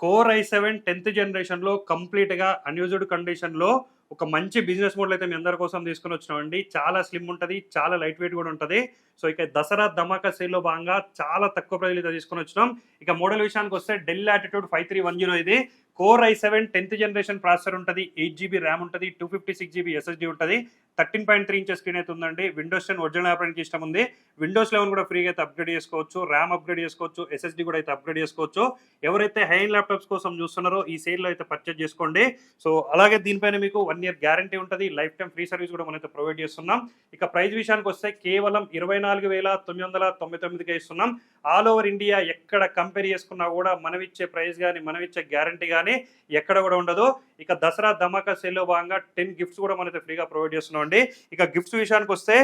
Core i7 10th జనరేషన్‌లో కంప్లీట్‌గా unused కండిషన్‌లో ఒక మంచి బిజినెస్ మోడల్ అయితే మీ అందరి కోసం తీసుకొని వచ్చినామండి. చాలా స్లిమ్ ఉంటది. చాలా లైట్ వెయిట్ కూడా ఉంటది. సో ఇక దసరా ధమాకా సేల్‌లో భాగంగా చాలా తక్కువ ప్రైస్‌లో అయితే తీసుకొని వచ్చినాం. ఇక మోడల్ విషయానికొస్తే డెల్ లాటిట్యూడ్ 5310 ఇది. Core i7 10th generation processor ఉంటది. 8 జీబీ ర్యామ్ ఉంటది. 256 జీబీ ఎస్ఎస్‌డీ ఉంటది. 13.3 ఇంచెస్ స్క్రీన్ అయితే ఉందండి. విండోస్ 10 ఒరిజినల్ ఆపరేటింగ్ సిస్టమ్ ఉంది. విండోస్ 11 కూడా ఫ్రీగా అయితే అప్‌గ్రేడ్ చేసుకోవచ్చు. ర్యామ్ అప్‌గ్రేడ్ చేసుకోవచ్చు. ఎస్ఎస్‌డీ కూడా అయితే అప్‌గ్రేడ్ చేసుకోవచ్చు. ఎవరైతే హై ఎండ్ ల్యాప్‌టాప్స్ కోసం చూస్తున్నారో ఈ సేల్‌లో అయితే పర్చేజ్ చేసుకోండి. సో అలాగే దీనిపైన మీకు 1 ఇయర్ గ్యారంటీ ఉంటది. లైఫ్ టైమ్ ఫ్రీ సర్వీస్ కూడా మనమైతే ప్రొవైడ్ చేస్తున్నాం. ఇక ప్రైస్ విషయానికొస్తే కేవలం 24,999కే ఇస్తున్నాం. ఆల్ ఓవర్ ఇండియా ఎక్కడ కంపేర్ చేసుకున్నా కూడా మనమిచ్చే ప్రైస్ గాని, మనమిచ్చే గ్యారంటీ గాని ఎక్కడ కూడా ఉండదు. ఇక దసరా ధమాకా సేల్‌లో భాగంగా 10 గిఫ్ట్స్ కూడా మనమైతే ఫ్రీగా ప్రొవైడ్ చేస్తున్నామండి. ఇక గిఫ్ట్స్ విషయానికొస్తే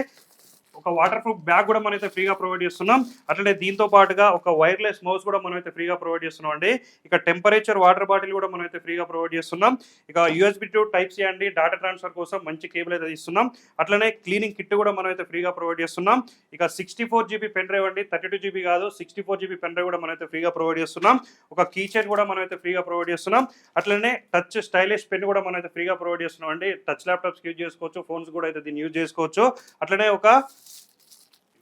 ఒక వాటర్ ప్రూఫ్ బ్యాగ్ కూడా మనమైతే ఫ్రీగా ప్రొవైడ్ చేస్తున్నాం. అట్లనే దీంతో పాటుగా ఒక వైర్లెస్ మౌస్ కూడా మనమైతే ఫ్రీగా ప్రొవైడ్ చేస్తున్నాం అండి. ఇక టెంపరేచర్ వాటర్ బాటిల్ కూడా మనమైతే ఫ్రీగా ప్రొవైడ్ చేస్తున్నాం. ఇక యూఎస్బీ టు టైప్ సి అండి డాటా ట్రాన్స్ఫర్ కోసం మంచి కేబుల్ అయితే ఇస్తున్నాం. అట్లనే క్లీనింగ్ కిట్ కూడా మనమైతే ఫ్రీగా ప్రొవైడ్ చేస్తున్నాం. ఇక 64 జీబీ పెన్ డ్రైవ్ అండి, 32 జీబీ కాదు, 64 జీబీ పెన్ డ్రైవ్ కూడా మనమైతే ఫ్రీగా ప్రొవైడ్ చేస్తున్నాం. ఒక కీ చైన్ కూడా మనమైతే ఫ్రీగా ప్రొవైడ్ చేస్తున్నాం. అట్లనే టచ్ స్టైలిష్ పెన్ కూడా మనమైతే ఫ్రీగా ప్రొవైడ్ చేస్తున్నాం అండి. టచ్ ల్యాప్టాప్స్ యూజ్ చేసుకోవచ్చు, ఫోన్స్ కూడా అయితే దీన్ని యూజ్ చేసుకోవచ్చు. అట్లనే ఒక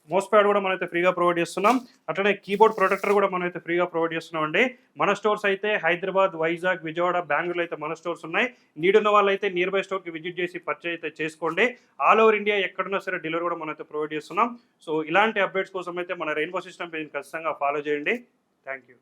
మౌస్ ప్యాడ్ కూడా మనమైతే ఫ్రీగా ప్రొవైడ్ చేస్తున్నాం. అట్లనే కీబోర్డ్ ప్రొటెక్టర్ కూడా మనమైతే ఫ్రీగా ప్రొవైడ్ చేస్తున్నాం అండి. మన స్టోర్స్ అయితే హైదరాబాద్, వైజాగ్, విజయవాడ, బెంగళూరు అయితే మన స్టోర్స్ ఉన్నాయి. నీడ్ ఉన్న వాళ్ళైతే నియర్ బై స్టోర్కి విజిట్ చేసి పర్చేజ్ అయితే చేసుకోండి. ఆల్ ఓవర్ ఇండియా ఎక్కడున్నా సరే డెలివరీ కూడా మనమైతే ప్రొవైడ్ చేస్తున్నాం. సో ఇలాంటి అప్డేట్స్ కోసం అయితే మన రెయిన్బో సిస్టమ్ పేజ్ ఖచ్చితంగా ఫాలో చేయండి. Thank you.